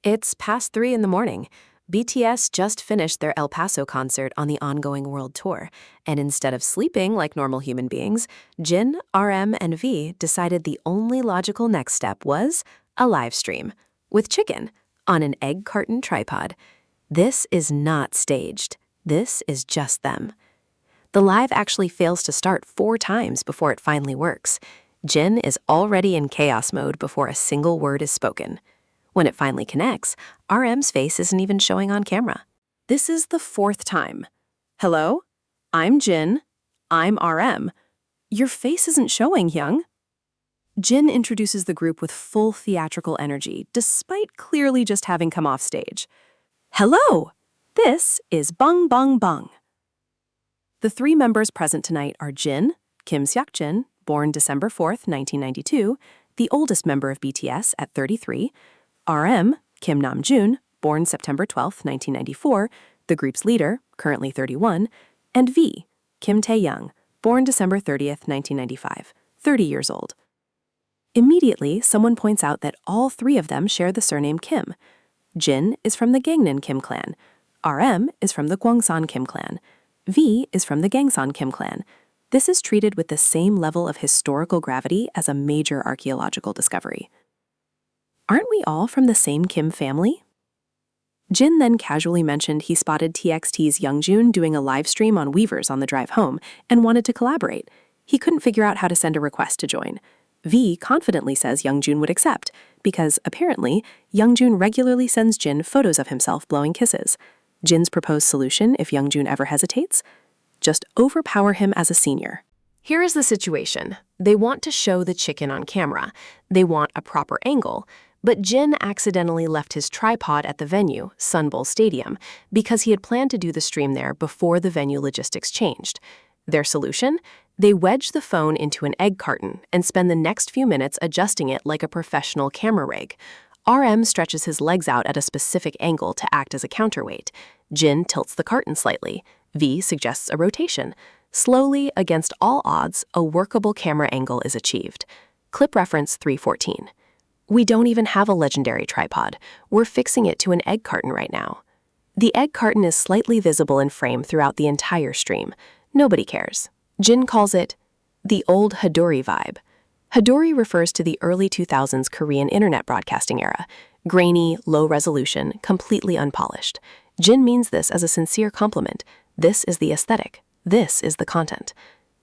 It's past 3 in the morning. BTS just finished their El Paso concert on the ongoing world tour, and instead of sleeping like normal human beings, Jin, RM, and V decided the only logical next step was a live stream with chicken on an egg carton tripod. This is not staged. This is just them. The live actually fails to start 4 times before it finally works. Jin is already in chaos mode before a single word is spoken. When it finally connects, RM's face isn't even showing on camera. This is the 4th time. Hello? I'm Jin. I'm RM. Your face isn't showing, Young. Jin introduces the group with full theatrical energy, despite clearly just having come off stage. Hello! This is Bang Bang Bang. The 3 members present tonight are Jin, Kim Seok-jin, born December 4th, 1992, the oldest member of BTS at 33, RM, Kim Namjoon, born September 12, 1994, the group's leader, currently 31, and V, Kim Tae-young, born December 30th, 1995, 30 years old. Immediately, someone points out that all 3 of them share the surname Kim. Jin is from the Gangnan Kim clan, RM is from the Gwangsan Kim clan, V is from the Gangsan Kim clan. This is treated with the same level of historical gravity as a major archaeological discovery. Aren't we all from the same Kim family? Jin then casually mentioned he spotted TXT's Youngjoon doing a live stream on Weverse on the drive home and wanted to collaborate. He couldn't figure out how to send a request to join. V confidently says Youngjoon would accept, because apparently, Youngjoon regularly sends Jin photos of himself blowing kisses. Jin's proposed solution, if Youngjoon ever hesitates? Just overpower him as a senior. Here is the situation. They want to show the chicken on camera. They want a proper angle. But Jin accidentally left his tripod at the venue, Sun Bowl Stadium, because he had planned to do the stream there before the venue logistics changed. Their solution? They wedge the phone into an egg carton and spend the next few minutes adjusting it like a professional camera rig. RM stretches his legs out at a specific angle to act as a counterweight. Jin tilts the carton slightly. V suggests a rotation. Slowly, against all odds, a workable camera angle is achieved. Clip reference 314. We don't even have a legendary tripod. We're fixing it to an egg carton right now. The egg carton is slightly visible in frame throughout the entire stream. Nobody cares. Jin calls it the old Hadori vibe. Hadori refers to the early 2000s Korean internet broadcasting era. Grainy, low resolution, completely unpolished. Jin means this as a sincere compliment. This is the aesthetic. This is the content.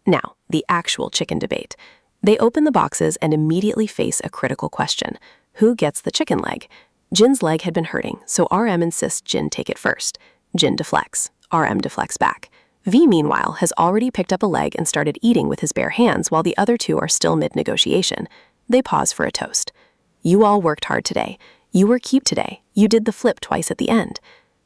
Now, the actual chicken debate. They open the boxes and immediately face a critical question. Who gets the chicken leg? Jin's leg had been hurting, so RM insists Jin take it first. Jin deflects. RM deflects back. V, meanwhile, has already picked up a leg and started eating with his bare hands while the other 2 are still mid-negotiation. They pause for a toast. You all worked hard today. You were keep today. You did the flip twice at the end.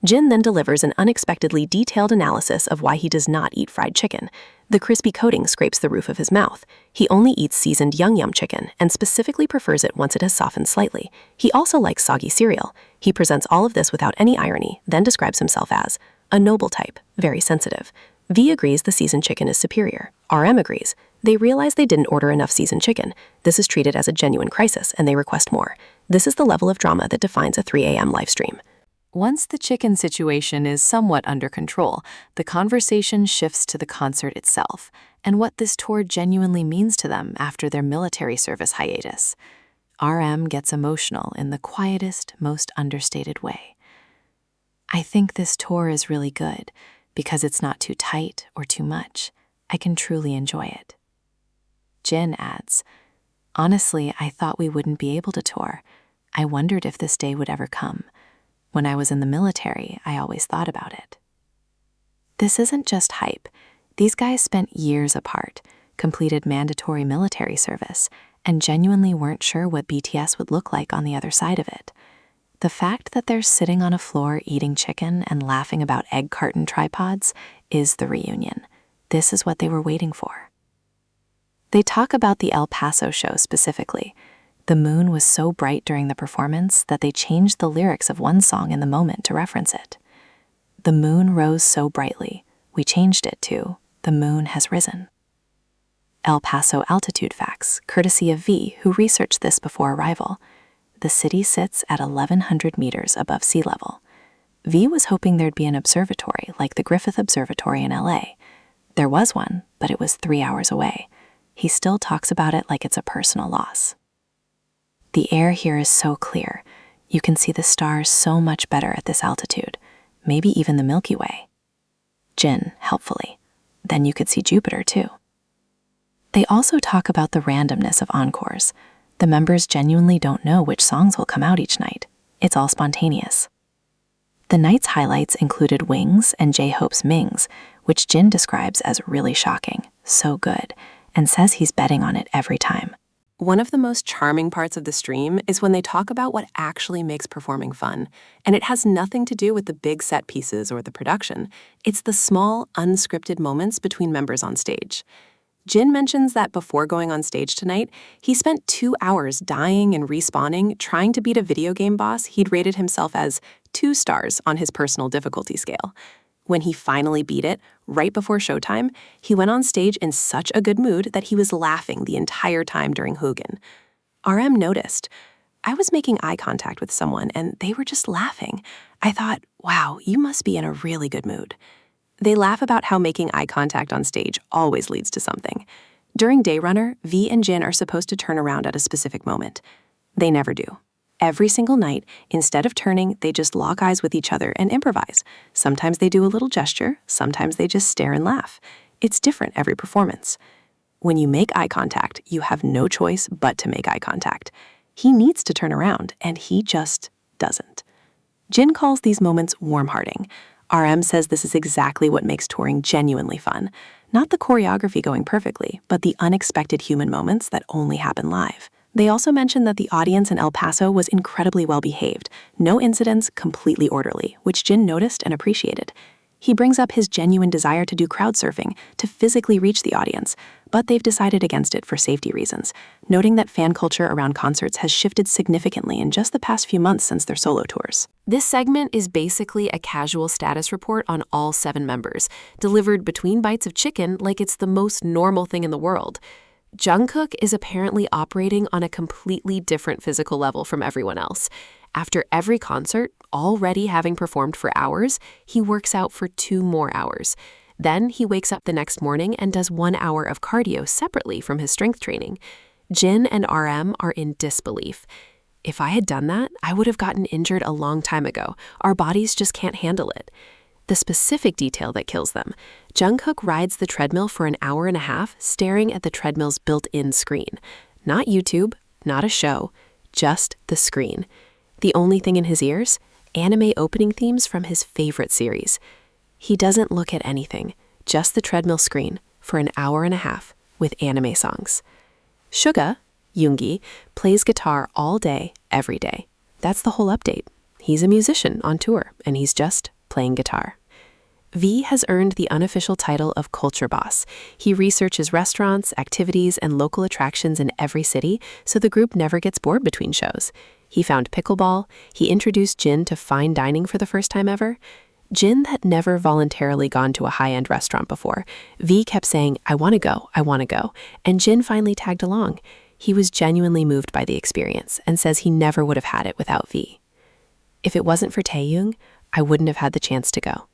Jin then delivers an unexpectedly detailed analysis of why he does not eat fried chicken. The crispy coating scrapes the roof of his mouth. He only eats seasoned yangnyeom chicken and specifically prefers it once it has softened slightly. He also likes soggy cereal. He presents all of this without any irony, then describes himself as a noble type, very sensitive. V agrees the seasoned chicken is superior. RM agrees. They realize they didn't order enough seasoned chicken. This is treated as a genuine crisis, and they request more. This is the level of drama that defines a 3 a.m. live stream. Once the chicken situation is somewhat under control, the conversation shifts to the concert itself and what this tour genuinely means to them after their military service hiatus. RM gets emotional in the quietest, most understated way. I think this tour is really good because it's not too tight or too much. I can truly enjoy it. Jin adds, honestly, I thought we wouldn't be able to tour. I wondered if this day would ever come. When I was in the military, I always thought about it. This isn't just hype. These guys spent years apart, completed mandatory military service, and genuinely weren't sure what BTS would look like on the other side of it. The fact that they're sitting on a floor eating chicken and laughing about egg carton tripods is the reunion. This is what they were waiting for. They talk about the El Paso show specifically. The moon was so bright during the performance that they changed the lyrics of one song in the moment to reference it. The moon rose so brightly, we changed it to the moon has risen. El Paso altitude facts, courtesy of V, who researched this before arrival. the city sits at 1,100 meters above sea level. V was hoping there'd be an observatory like the Griffith Observatory in LA. There was one, but it was 3 hours away. He still talks about it like it's a personal loss. The air here is so clear. You can see the stars so much better at this altitude, maybe even the Milky Way. Jin, helpfully. Then you could see Jupiter too. They also talk about the randomness of encores. The members genuinely don't know which songs will come out each night. It's all spontaneous. The night's highlights included Wings and J-Hope's Mings, which Jin describes as really shocking, so good, and says he's betting on it every time. One of the most charming parts of the stream is when they talk about what actually makes performing fun, and it has nothing to do with the big set pieces or the production. It's the small, unscripted moments between members on stage. Jin mentions that before going on stage tonight, he spent 2 hours dying and respawning, trying to beat a video game boss he'd rated himself as 2 stars on his personal difficulty scale. When he finally beat it, right before showtime, he went on stage in such a good mood that he was laughing the entire time during Hugin. RM noticed. I was making eye contact with someone and they were just laughing. I thought, wow, you must be in a really good mood. They laugh about how making eye contact on stage always leads to something. During Day Runner, V and Jin are supposed to turn around at a specific moment. They never do. Every single night, instead of turning, they just lock eyes with each other and improvise. Sometimes they do a little gesture, sometimes they just stare and laugh. It's different every performance. When you make eye contact, you have no choice but to make eye contact. He needs to turn around, and he just doesn't. Jin calls these moments warm-hearting. RM says this is exactly what makes touring genuinely fun. Not the choreography going perfectly, but the unexpected human moments that only happen live. They also mentioned that the audience in El Paso was incredibly well-behaved. No incidents, completely orderly, which Jin noticed and appreciated. He brings up his genuine desire to do crowd surfing, to physically reach the audience, but they've decided against it for safety reasons, noting that fan culture around concerts has shifted significantly in just the past few months since their solo tours. This segment is basically a casual status report on all 7 members, delivered between bites of chicken like it's the most normal thing in the world. Jungkook is apparently operating on a completely different physical level from everyone else. After every concert, already having performed for hours, he works out for 2 more hours. Then he wakes up the next morning and does 1 hour of cardio separately from his strength training. Jin and RM are in disbelief. If I had done that, I would have gotten injured a long time ago. Our bodies just can't handle it. The specific detail that kills them: Jungkook rides the treadmill for an hour and a half, staring at the treadmill's built-in screen. Not YouTube, not a show, just the screen. The only thing in his ears? Anime opening themes from his favorite series. He doesn't look at anything, just the treadmill screen, for an hour and a half, with anime songs. Suga, Yoongi, plays guitar all day, every day. That's the whole update. He's a musician on tour, and he's just playing guitar. V has earned the unofficial title of Culture Boss. He researches restaurants, activities, and local attractions in every city, so the group never gets bored between shows. He found pickleball. He introduced Jin to fine dining for the first time ever. Jin had never voluntarily gone to a high-end restaurant before. V kept saying, I want to go, and Jin finally tagged along. He was genuinely moved by the experience and says he never would have had it without V. If it wasn't for Taeyoung, I wouldn't have had the chance to go.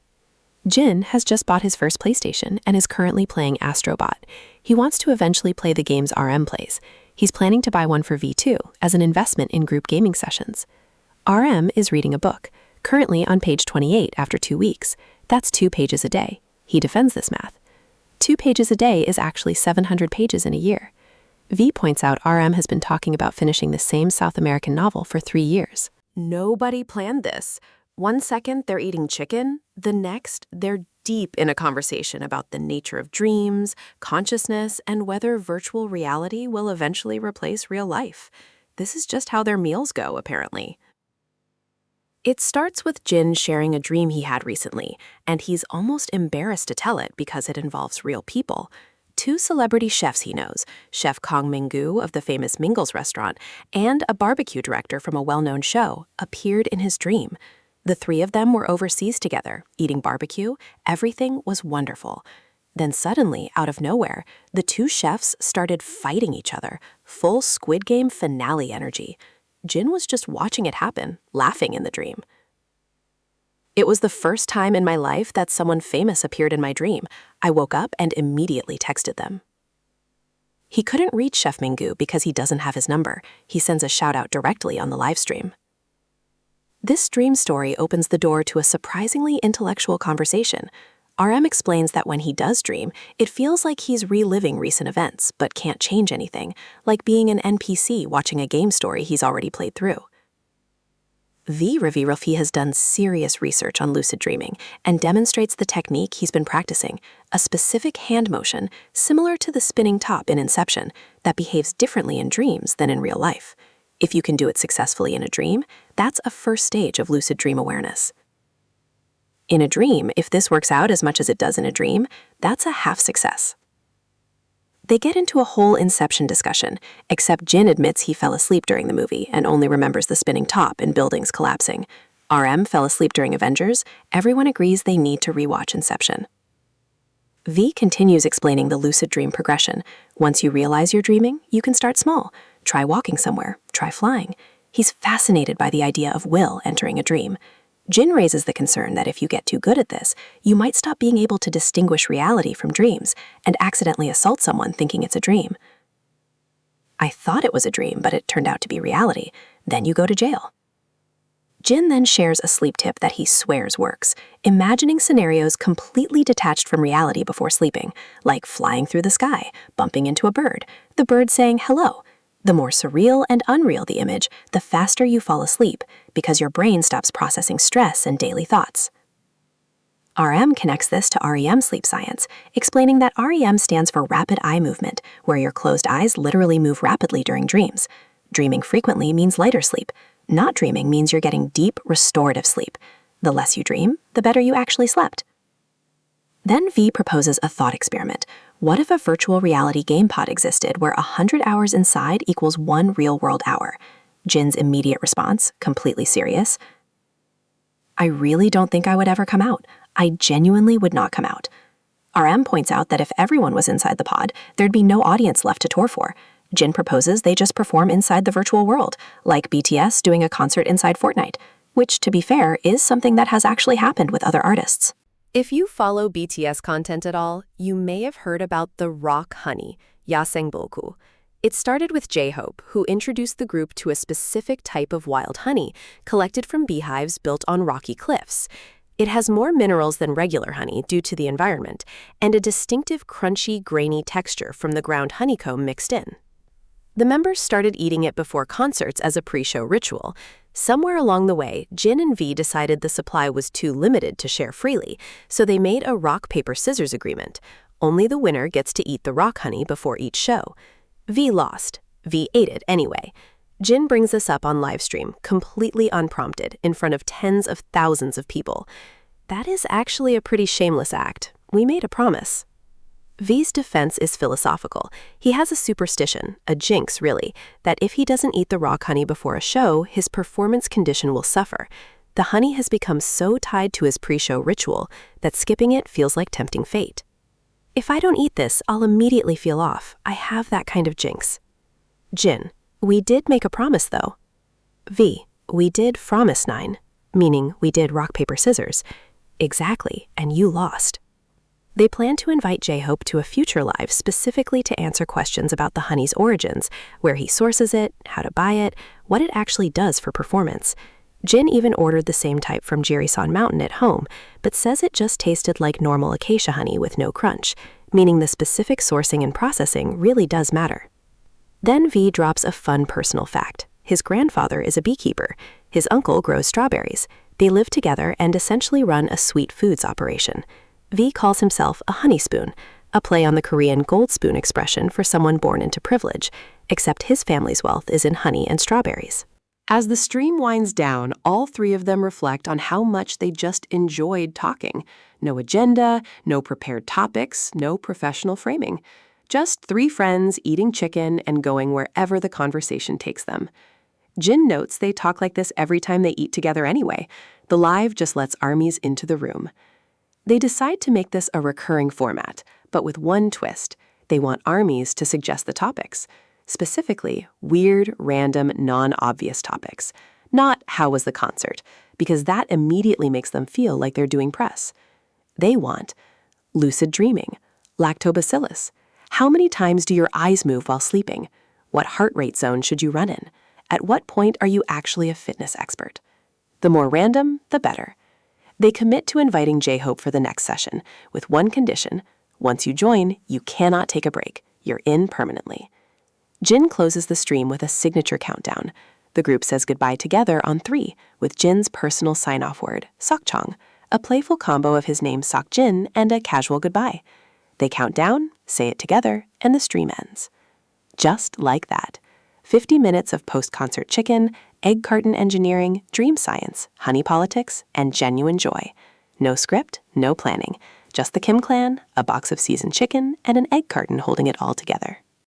Jin has just bought his first PlayStation and is currently playing Astrobot. He wants to eventually play the games RM plays. He's planning to buy one for V too, as an investment in group gaming sessions. RM is reading a book, currently on page 28 after 2 weeks. That's 2 pages a day. He defends this math. 2 pages a day is actually 700 pages in a year. V points out RM has been talking about finishing the same South American novel for 3 years. Nobody planned this. 1 second, they're eating chicken. The next, they're deep in a conversation about the nature of dreams, consciousness, and whether virtual reality will eventually replace real life. This is just how their meals go, apparently. It starts with Jin sharing a dream he had recently, and he's almost embarrassed to tell it because it involves real people. 2 celebrity chefs he knows, Chef Kong Minggu of the famous Mingles restaurant, and a barbecue director from a well-known show, appeared in his dream. The 3 of them were overseas together, eating barbecue. Everything was wonderful. Then suddenly, out of nowhere, the 2 chefs started fighting each other, full Squid Game finale energy. Jin was just watching it happen, laughing in the dream. It was the first time in my life that someone famous appeared in my dream. I woke up and immediately texted them. He couldn't reach Chef Minggu because he doesn't have his number. He sends a shout-out directly on the live stream. This dream story opens the door to a surprisingly intellectual conversation. RM explains that when he does dream, it feels like he's reliving recent events, but can't change anything, like being an NPC watching a game story he's already played through. V reveals he has done serious research on lucid dreaming and demonstrates the technique he's been practicing, a specific hand motion similar to the spinning top in Inception that behaves differently in dreams than in real life. If you can do it successfully in a dream, that's a first stage of lucid dream awareness. In a dream, if this works out as much as it does in a dream, that's a half success. They get into a whole Inception discussion, except Jin admits he fell asleep during the movie and only remembers the spinning top and buildings collapsing. RM fell asleep during Avengers. Everyone agrees they need to rewatch Inception. V continues explaining the lucid dream progression. Once you realize you're dreaming, you can start small. Try walking somewhere, try flying. He's fascinated by the idea of will entering a dream. Jin raises the concern that if you get too good at this, you might stop being able to distinguish reality from dreams and accidentally assault someone thinking it's a dream. I thought it was a dream, but it turned out to be reality. Then you go to jail. Jin then shares a sleep tip that he swears works, imagining scenarios completely detached from reality before sleeping, like flying through the sky, bumping into a bird, the bird saying hello. The more surreal and unreal the image, the faster you fall asleep, because your brain stops processing stress and daily thoughts. RM connects this to REM sleep science, explaining that REM stands for rapid eye movement, where your closed eyes literally move rapidly during dreams. Dreaming frequently means lighter sleep. Not dreaming means you're getting deep, restorative sleep. The less you dream, the better you actually slept. Then V proposes a thought experiment. What if a virtual reality game pod existed where 100 hours inside equals 1 real-world hour? Jin's immediate response, completely serious. I really don't think I would ever come out. I genuinely would not come out. RM points out that if everyone was inside the pod, there'd be no audience left to tour for. Jin proposes they just perform inside the virtual world, like BTS doing a concert inside Fortnite, which, to be fair, is something that has actually happened with other artists. If you follow BTS content at all, you may have heard about the rock honey, 야생보고. It started with J-Hope, who introduced the group to a specific type of wild honey collected from beehives built on rocky cliffs. It has more minerals than regular honey due to the environment, and a distinctive crunchy, grainy texture from the ground honeycomb mixed in. The members started eating it before concerts as a pre-show ritual. Somewhere along the way, Jin and V decided the supply was too limited to share freely, so they made a rock-paper-scissors agreement. Only the winner gets to eat the rock honey before each show. V lost. V ate it anyway. Jin brings this up on livestream, completely unprompted, in front of tens of thousands of people. That is actually a pretty shameless act. We made a promise. V's defense is philosophical. He has a superstition, a jinx really, that if he doesn't eat the rock honey before a show, his performance condition will suffer. The honey has become so tied to his pre-show ritual that skipping it feels like tempting fate. If I don't eat this, I'll immediately feel off. I have that kind of jinx. Jin: we did make a promise though. V: we did promise 9, meaning we did rock, paper, scissors. Exactly, and you lost. They plan to invite J-Hope to a future live specifically to answer questions about the honey's origins, where he sources it, how to buy it, what it actually does for performance. Jin even ordered the same type from Jirisan Mountain at home, but says it just tasted like normal acacia honey with no crunch, meaning the specific sourcing and processing really does matter. Then V drops a fun personal fact. His grandfather is a beekeeper. His uncle grows strawberries. They live together and essentially run a sweet foods operation. V calls himself a honey spoon, a play on the Korean gold spoon expression for someone born into privilege, except his family's wealth is in honey and strawberries. As the stream winds down, all three of them reflect on how much they just enjoyed talking. No agenda, no prepared topics, no professional framing. Just three friends eating chicken and going wherever the conversation takes them. Jin notes they talk like this every time they eat together anyway. The live just lets armies into the room. They decide to make this a recurring format, but with one twist. They want armies to suggest the topics. Specifically, weird, random, non-obvious topics. Not how was the concert, because that immediately makes them feel like they're doing press. They want lucid dreaming, lactobacillus. How many times do your eyes move while sleeping? What heart rate zone should you run in? At what point are you actually a fitness expert? The more random, the better. They commit to inviting J-Hope for the next session, with one condition. Once you join, you cannot take a break. You're in permanently. Jin closes the stream with a signature countdown. The group says goodbye together on 3, with Jin's personal sign-off word, Seokchong, a playful combo of his name Seokjin and a casual goodbye. They count down, say it together, and the stream ends. Just like that. 50 minutes of post-concert chicken, egg carton engineering, dream science, honey politics, and genuine joy. No script, no planning. Just the Kim clan, a box of seasoned chicken, and an egg carton holding it all together.